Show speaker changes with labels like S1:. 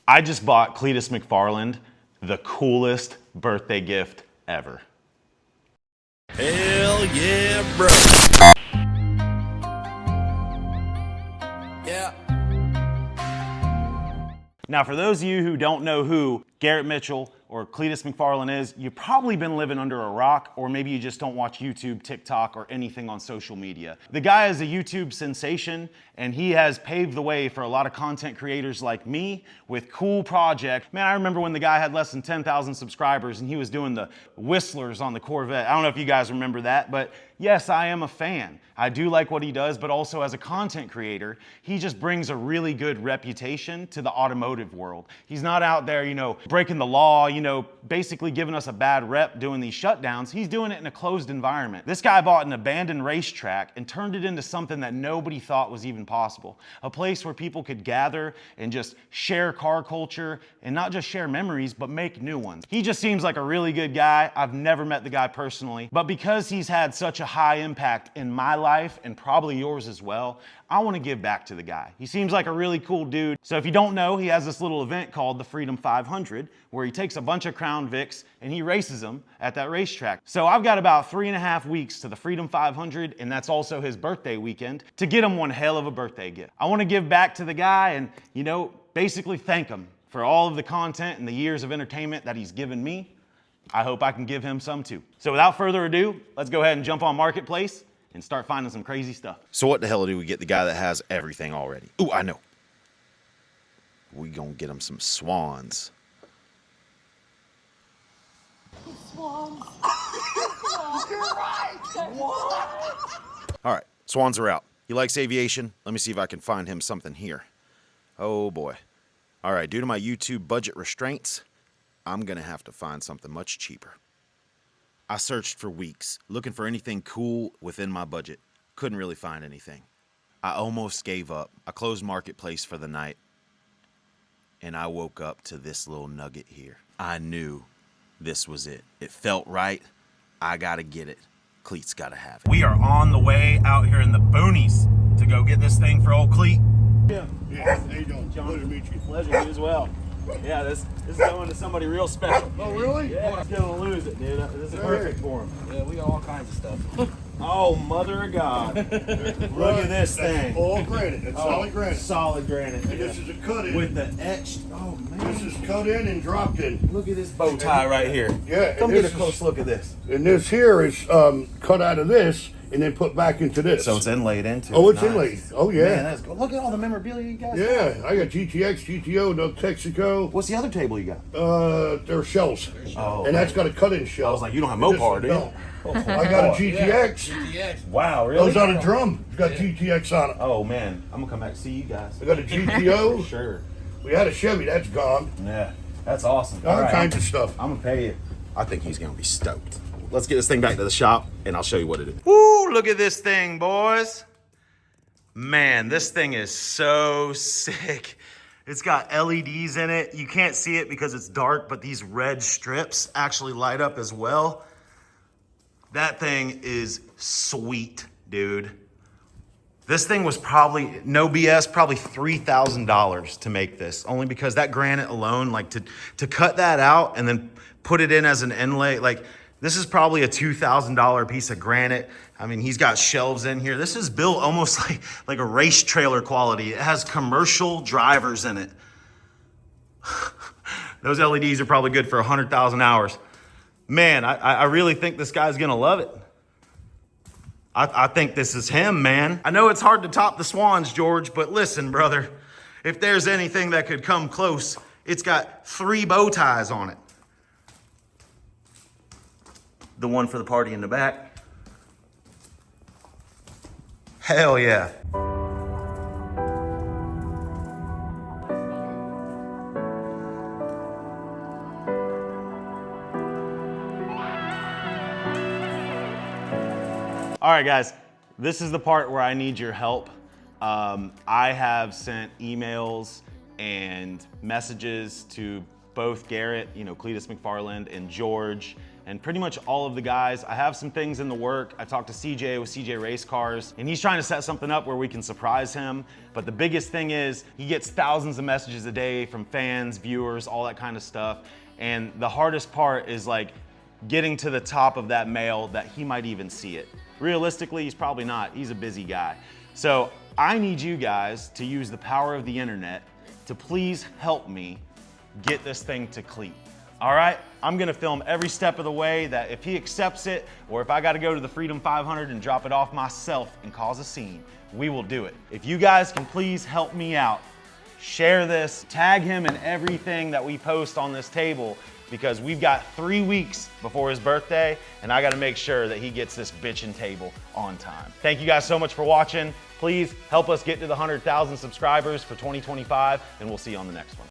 S1: I just bought CLEETUS MCFARLAND the coolest birthday gift ever.
S2: Hell yeah, bro. Yeah.
S1: Now, for those of you who don't know who Garrett Mitchell or CLEETUS MCFARLAND is, you've probably been living under a rock, or maybe you just don't watch YouTube, TikTok, or anything on social media. The guy is a YouTube sensation, and he has paved the way for a lot of content creators like me with cool projects. Man, I remember when the guy had less than 10,000 subscribers and he was doing the whistlers on the Corvette. I don't know if you guys remember that, but yes, I am a fan. I do like what he does, but also as a content creator, he just brings a really good reputation to the automotive world. He's not out there, you know, breaking the law, you know, basically giving us a bad rep doing these shutdowns. He's doing it in a closed environment. This guy bought an abandoned racetrack and turned it into something that nobody thought was even possible. A place where people could gather and just share car culture and not just share memories, but make new ones. He just seems like a really good guy. I've never met the guy personally, but because he's had such a high impact in my life and probably yours as well, I want to give back to the guy. He seems like a really cool dude. So if you don't know, he has this little event called the Freedom 500 where he takes a bunch of Crown Vics and he races them at that racetrack. So I've got about 3.5 weeks to the Freedom 500, and that's also his birthday weekend, to get him one hell of a birthday gift. I want to give back to the guy and, you know, basically thank him for all of the content and the years of entertainment that he's given me. I hope I can give him some too. So without further ado, let's go ahead and jump on Marketplace and start finding some crazy stuff.
S2: So what the hell do we get the guy that has everything already? Ooh, I know. We gonna get him some swans.
S3: Swans. You're right. What?
S2: All right, swans are out. He likes aviation. Let me see if I can find him something here. Oh boy. All right, due to my YouTube budget restraints, I'm gonna have to find something much cheaper. I searched for weeks, looking for anything cool within my budget. Couldn't really find anything. I almost gave up. I closed Marketplace for the night, and I woke up to this little nugget here. I knew this was it. It felt right. I gotta get it. Cleet's gotta have it.
S1: We are on the way out here in the boonies to go get this thing for old Cleet.
S4: Yeah, how you doing? Pleasure to meet you.
S1: Pleasure, you as well. Yeah, this is going to somebody real special.
S4: Oh, really?
S1: Yeah, he's gonna lose it, dude. This is perfect for him.
S5: Yeah, we got all kinds of stuff.
S1: Oh, mother of God. Look at this thing.
S4: All granite. It's solid granite.
S1: Solid granite.
S4: And this is a cut in.
S1: With the etched, oh man.
S4: This is cut in and dropped in.
S1: Look at this bow tie right here.
S4: Yeah.
S1: Come get a close look at this.
S4: And this here is cut out of this and then put back into this.
S1: So it's inlaid into
S4: Oh,
S1: it.
S4: it's
S1: Nice.
S4: inlaid. Oh, yeah.
S1: Man, that's good. Look at all the memorabilia you guys got.
S4: Yeah, I got GTX, GTO, no Texaco.
S1: What's the other table you got?
S4: They're shells.
S1: Oh,
S4: And that's got a cut in shell.
S1: I was like, you don't have Mopar, do you?
S4: No. I got a GTX.
S5: GTX.
S1: Wow, really?
S4: Goes on a drum. It's got GTX on it.
S1: Oh man, I'm gonna come back to see you guys.
S4: I got a GTO.
S1: Sure.
S4: We had a Chevy. That's gone.
S1: Yeah, that's awesome.
S4: All
S1: right.
S4: kinds of stuff.
S1: I'm gonna pay you.
S2: I think he's gonna be stoked. Let's get this thing back to the shop, and I'll show you what it is.
S1: Woo, look at this thing, boys. Man, this thing is so sick. It's got LEDs in it. You can't see it because it's dark, but these red strips actually light up as well. That thing is sweet, dude. This thing was probably, no BS, probably $3,000 to make this, only because that granite alone, like to cut that out and then put it in as an inlay, like this is probably a $2,000 piece of granite. I mean, he's got shelves in here. This is built almost like a race trailer quality. It has commercial drivers in it. Those LEDs are probably good for 100,000 hours. Man, I really think this guy's gonna love it. I think this is him, man. I know it's hard to top the swans, George, but listen, brother, if there's anything that could come close, it's got 3 bow ties on it. The one for the party in the back. Hell yeah. All right, guys, this is the part where I need your help. I have sent emails and messages to both Garrett, CLEETUS MCFARLAND, and George, and pretty much all of the guys. I have some things in the work. I talked to CJ with CJ Race Cars, and he's trying to set something up where we can surprise him. But the biggest thing is he gets thousands of messages a day from fans, viewers, all that kind of stuff. And the hardest part is like getting to the top of that mail that he might even see it. Realistically, he's probably not. He's a busy guy. So I need you guys to use the power of the internet to please help me get this thing to CLEET. All right, I'm gonna film every step of the way that if he accepts it, or if I gotta go to the Freedom 500 and drop it off myself and cause a scene, we will do it. If you guys can please help me out, share this, tag him in everything that we post on this table, because we've got 3 weeks before his birthday, and I gotta make sure that he gets this bitchin' table on time. Thank you guys so much for watching. Please help us get to the 100,000 subscribers for 2025, and we'll see you on the next one.